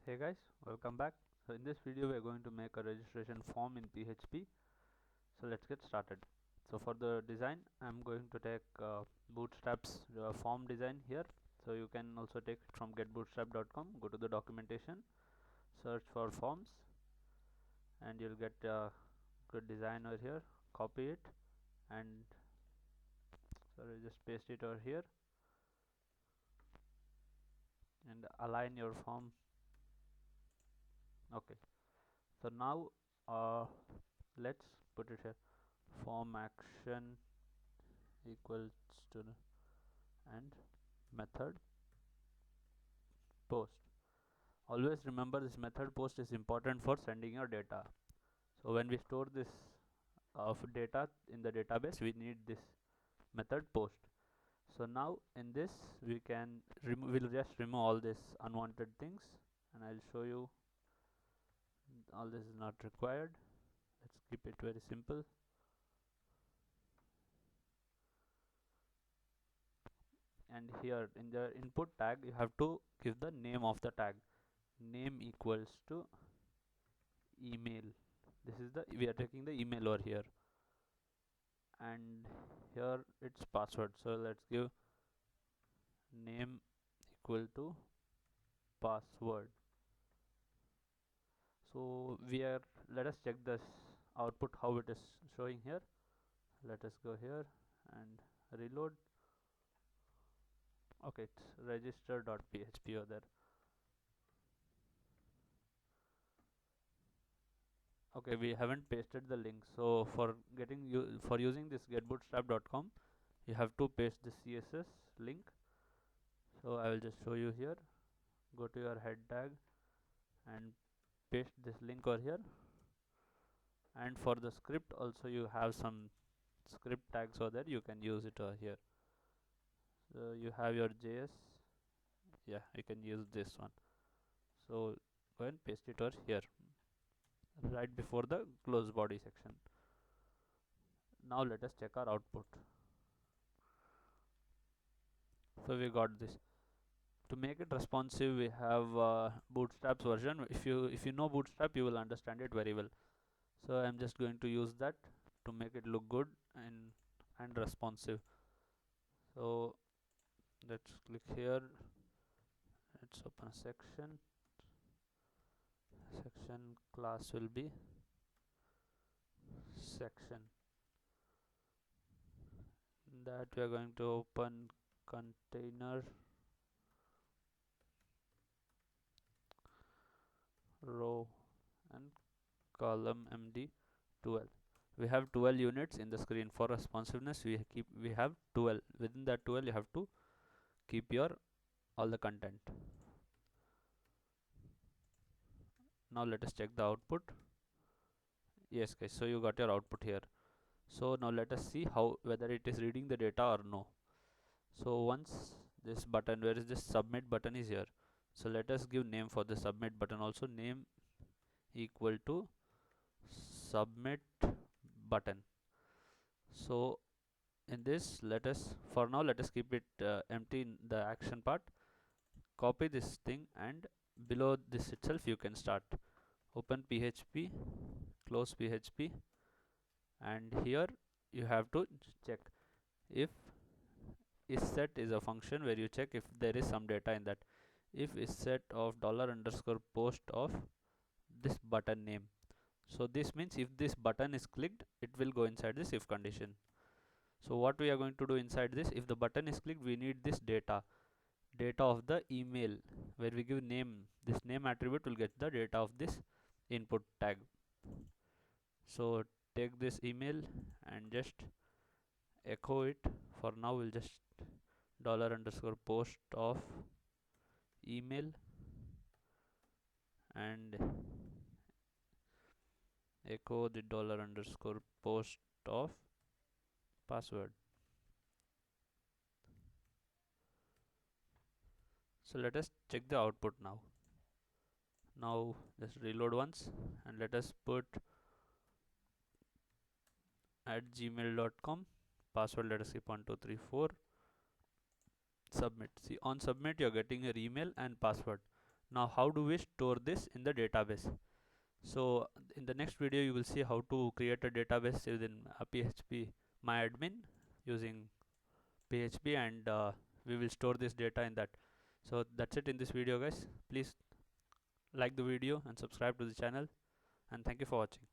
Hey guys, welcome back. So in this video we are going to make a registration form in PHP. So let's get started. So for the design I'm going to take Bootstrap's form design here. So you can also take it from getbootstrap.com. Go to the documentation, search for forms, and you'll get a good design over here. Copy it and just paste it over here and align your form. Okay, so now let's put it here. Form action equals to and method post. Always remember this method post is important for sending your data. So when we store this of data in the database, we need this method post. So now in this we can we'll just remove all this unwanted things, and I'll show you. All this is not required. Let's keep it very simple. And here in the input tag you have to give the name of the tag. Name equals to email. This is the we are taking the email over here, and here it's password. So let's give name equal to password. So we are, let us check this output how it is showing here. Let us go here and reload. Okay, it's register.php over there. Okay, we haven't pasted the link. So for getting you for using this getbootstrap.com, you have to paste the CSS link. So I will just show you here. Go to your head tag and paste this link over here. And for the script also you have some script tags over there, you can use it over here. So you have your JS, yeah, you can use this one. So go and paste it over here right before the close body section. Now let us check our output. So we got this. To make it responsive, we have Bootstrap's version. If you know Bootstrap, you will understand it very well. So I'm just going to use that to make it look good and responsive. So let's click here. Let's open a section. Section class will be section. That we are going to open container row and column md12. We have 12 units in the screen. For responsiveness we have 12. Within that 12 you have to keep your all the content. Now let us check the output. Yes guys, so you got your output here. So now let us see how whether it is reading the data or no. So once this button, where is this submit button, is here. So let us give name for the submit button also. Name equal to submit button. So in this, let us for now let us keep it empty in the action part. Copy this thing, and below this itself you can start. Open PHP, close PHP, and here you have to check if isSet is a function where you check if there is some data in that. If isSet of $_post of this button name. So this means if this button is clicked, it will go inside this if condition. So what we are going to do inside this, if the button is clicked, we need this data of the email, where we give name. This name attribute will get the data of this input tag. So take this email and just echo it. For now we'll just $_post of email and echo the $_post of password. So let us check the output now. Now just reload once and let us put @gmail.com, password let us keep 1234, submit. See, on submit you're getting your email and password. Now how do we store this in the database? So in the next video you will see how to create a database within a PHP MyAdmin using PHP, and we will store this data in that. So that's it in this video guys. Please like the video and subscribe to the channel, and thank you for watching.